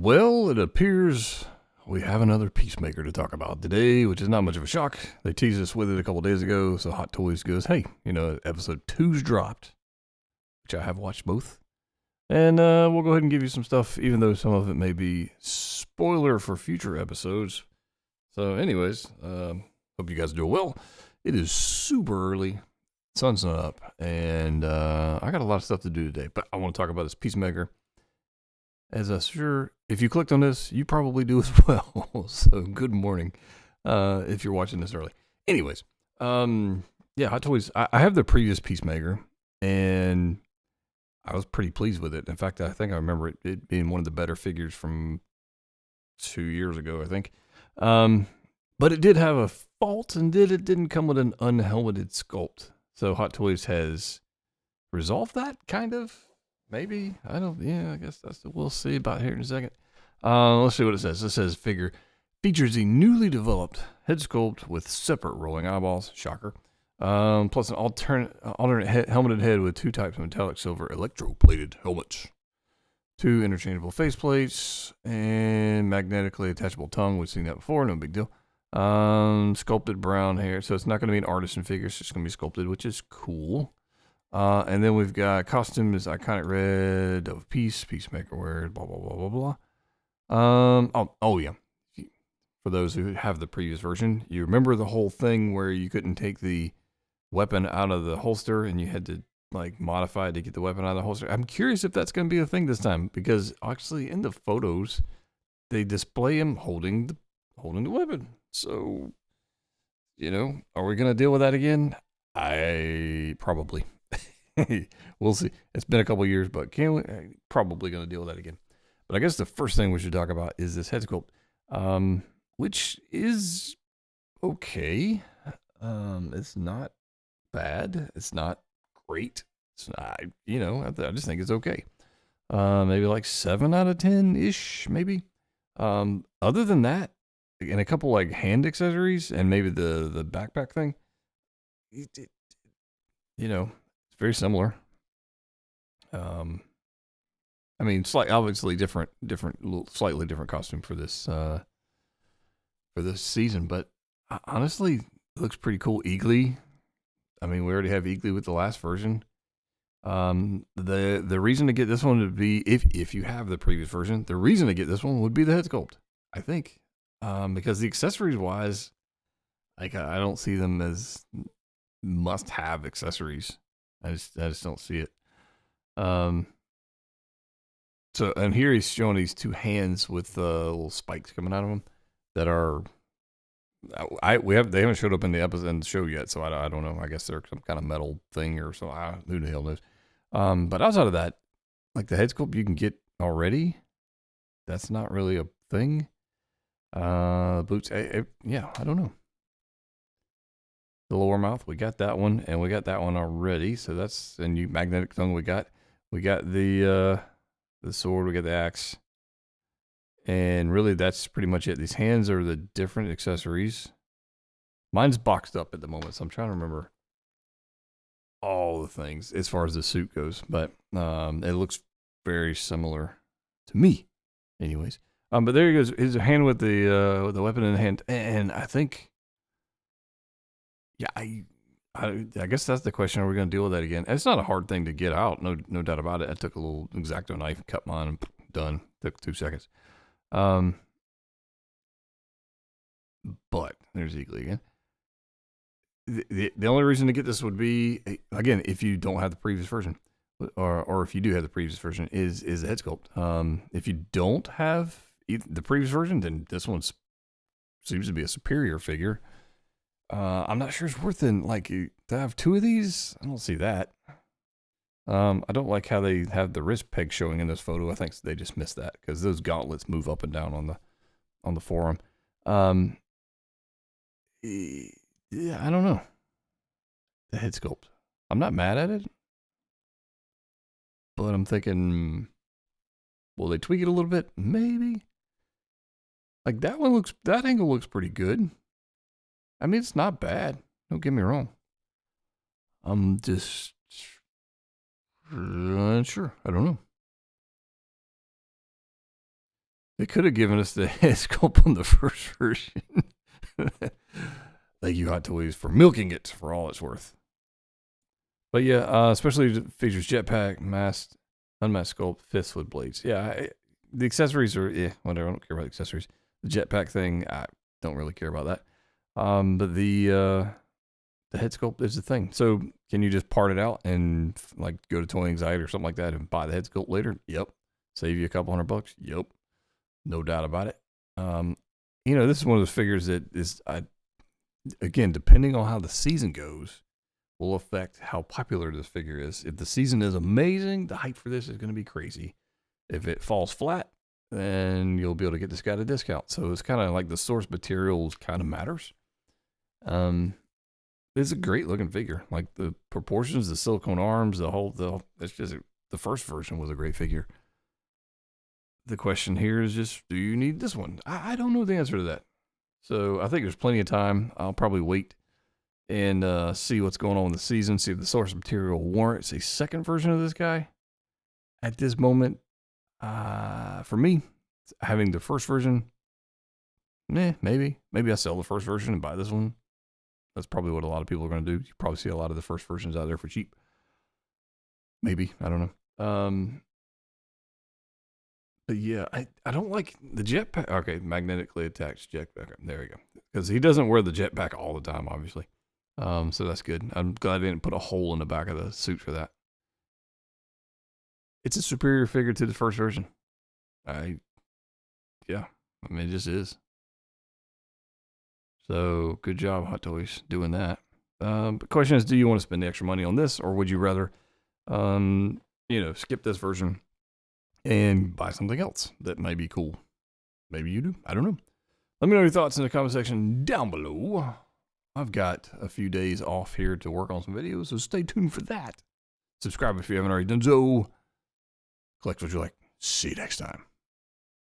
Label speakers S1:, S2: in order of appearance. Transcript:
S1: Well, it appears we have another Peacemaker to talk about today, which is not much of a shock. They teased us with it a couple days ago, so Hot Toys goes, hey, episode 2's dropped, which I have watched both. And we'll go ahead and give you some stuff, even though some of it may be spoiler for future episodes. So anyways, hope you guys do well. It is super early. Sun's not up, and I got a lot of stuff to do today, but I want to talk about this Peacemaker. As I'm sure, if you clicked on this, you probably do as well. So good morning, if you're watching this early. Anyways, yeah, Hot Toys. I have the previous Peacemaker, and I was pretty pleased with it. In fact, I think I remember it being one of the better figures from 2 years ago, I think. But it did have a fault, and it didn't come with an unhelmeted sculpt. So Hot Toys has resolved that, kind of. Maybe. I guess we'll see about here in a second. Let's see what it says. It says figure features a newly developed head sculpt with separate rolling eyeballs. Shocker. Plus an alternate helmeted head with 2 types of metallic silver electroplated helmets. 2 interchangeable faceplates and magnetically attachable tongue. We've seen that before. No big deal. Sculpted brown hair. So it's not going to be an artisan figure. It's just going to be sculpted, which is cool. And then we've got costume is iconic red of peace, Peacemaker wear, blah, blah, blah, blah, blah. Oh yeah. For those who have the previous version, you remember the whole thing where you couldn't take the weapon out of the holster and you had to like modify it to get the weapon out of the holster. I'm curious if that's going to be a thing this time, because actually in the photos, they display him holding the weapon. So, are we going to deal with that again? Probably. We'll see. It's been a couple years, but probably going to deal with that again. But I guess the first thing we should talk about is this head sculpt, which is okay. It's not bad. It's not great. It's not, I just think it's okay. Maybe like 7 out of 10-ish, maybe. Other than that, and a couple like hand accessories and maybe the backpack thing, it's very similar. I mean, obviously slightly different costume for this season, but honestly, it looks pretty cool. Eagly. I mean, we already have Eagly with the last version. The reason to get this one would be if you have the previous version, the reason to get this one would be the head sculpt, I think, because the accessories wise, like I don't see them as must-have accessories. I just don't see it. So, and here he's showing these 2 hands with little spikes coming out of them that are. They haven't showed up in the episode in the show yet, so I don't know. I guess they're some kind of metal thing or so. Who the hell knows? But outside of that, like the head sculpt you can get already, that's not really a thing. Boots, yeah, I don't know. The lower mouth, we got that one, and we got that one already. So that's a new magnetic tongue. We got the sword, we got the axe, and really that's pretty much it. These hands are the different accessories. Mine's boxed up at the moment, so I'm trying to remember all the things as far as the suit goes. But it looks very similar to me, anyways. But there he goes. His hand with the weapon in the hand, and I think. Yeah, I guess that's the question. Are we going to deal with that again? It's not a hard thing to get out. No doubt about it. I took a little X-Acto knife, cut mine, and done. Took 2 seconds. But there's Eagly again. The only reason to get this would be, again, if you don't have the previous version, or if you do have the previous version, is the head sculpt. If you don't have the previous version, then this one seems to be a superior figure. I'm not sure it's worth it. Like, to have 2 of these, I don't see that. I don't like how they have the wrist peg showing in this photo. I think they just missed that because those gauntlets move up and down on the forearm. Yeah, I don't know. The head sculpt. I'm not mad at it, but I'm thinking, will they tweak it a little bit? Maybe. Like that angle looks pretty good. I mean, it's not bad. Don't get me wrong. I'm just unsure. I don't know. They could have given us the head sculpt on the first version. Thank you, Hot Toys, for milking it for all it's worth. But yeah, especially features jetpack, masked, unmasked sculpt, fists with blades. Yeah, the accessories are, whatever. I don't care about the accessories. The jetpack thing, I don't really care about that. But the head sculpt is the thing. So can you just part it out and like go to Toy Anxiety or something like that and buy the head sculpt later? Yep. Save you a couple $100. Yep. No doubt about it. This is one of those figures that is, again, depending on how the season goes, will affect how popular this figure is. If the season is amazing, the hype for this is going to be crazy. If it falls flat, then you'll be able to get this guy at a discount. So it's kind of like the source materials kind of matters. It's a great looking figure. Like the proportions, the silicone arms, it's just, the first version was a great figure. The question here is just, do you need this one? I don't know the answer to that. So I think there's plenty of time. I'll probably wait and see what's going on in the season, see if the source material warrants a second version of this guy. At this moment, for me, having the first version, maybe I sell the first version and buy this one. That's probably what a lot of people are going to do. You probably see a lot of the first versions out there for cheap. Maybe, I don't know. But yeah, I don't like the jetpack. Okay, magnetically attached jetpack. There we go. Because he doesn't wear the jetpack all the time, obviously. So that's good. I'm glad they didn't put a hole in the back of the suit for that. It's a superior figure to the first version. It just is. So good job, Hot Toys, doing that. The question is, do you want to spend the extra money on this, or would you rather, skip this version and buy something else that might be cool? Maybe you do. I don't know. Let me know your thoughts in the comment section down below. I've got a few days off here to work on some videos, so stay tuned for that. Subscribe if you haven't already done so. Collect what you like. See you next time.